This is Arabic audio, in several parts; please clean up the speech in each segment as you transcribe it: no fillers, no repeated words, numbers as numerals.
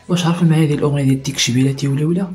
واش عارف معايا هذه الاغنيه ديال ديك شبيلتي ولا ولا؟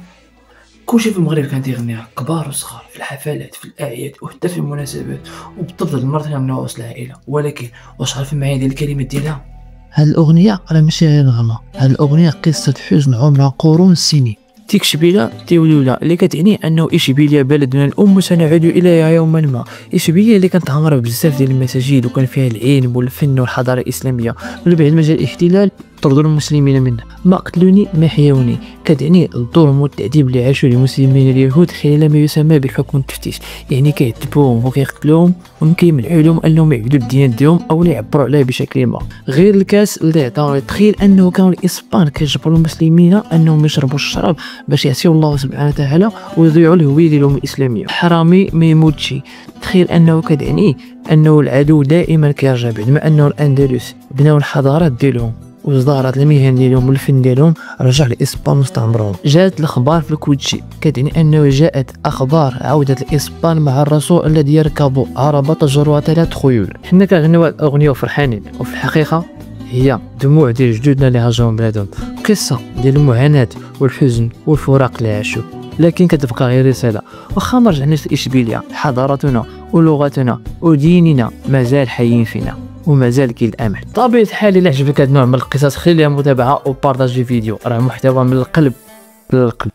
كلشي في المغرب كان تيغنيها، كبار وصغار، في الحفلات، في الاعياد وحتى في المناسبات، وبالضبط هاد المرات كنغنيوها وسط العائله. ولكن واش عارف معايا ديال الكلمات ديالها؟ هاد الأغنية راه ماشي غير نغمة، هاد الأغنية قصة حزن عمرها قرون السنين. ديك شبيلة تيوليولا اللي كتعني انه اشبيليه بلدنا الام سنعود اليها يوما ما. اشبيليه اللي كانت عامره بزاف ديال المساجد وكان فيها العلم والفن والحضاره الاسلاميه، واللي مجال الاحتلال طردوا المسلمين منه. ما قتلوني ما حيوني كتعني الظلم والتعذيب اللي عاشوا المسلمين اليهود خلال ما يسمى بحكم التفتيش، يعني كيعذبوهم وكيقتلوهم وكيمنعوا لهم انهم يعبدوا الديانات ديالهم او يعبروا عليها بشكل ما. غير الكاس اللي عطاو، تخيل انه كانوا الاسبان كيجبروا المسلمين انهم يشربوا الشراب باش يعصيوا الله سبحانه وتعالى ويضيعوا الهويه ديالهم الاسلاميه. حرامي ما يموتش، تخيل انه كتعني انه العدو دائما كيرجع بعد ما انه الاندلس بناو الحضارات ديالهم وازدهرت المهن ديالهم والفن ديالهم، رجع الاسبان واستعمروهم. جاءت الاخبار في الكوتشي كتعني انه جاءت اخبار عوده الاسبان مع الرسول الذي يركب عربه تجرها 3 خيول. حنا كنغنيو الاغنيه وفرحانين، وفي الحقيقه هي دموع ديال جدودنا اللي هاجروا بلادهم، قصه ديال المعاناه والحزن والفراق اللي عاشوا. لكن كتبقى غير رساله، واخا ما رجعناش لاشبيليه، حضارتنا ولغتنا وديننا مازال حيين فينا ومازال كاين الامل. طبيعة الحال الا عجبك هذا النوع من القصص خلي لها متابعه وبارطاجي فيديو، راه محتوى من القلب للقلب.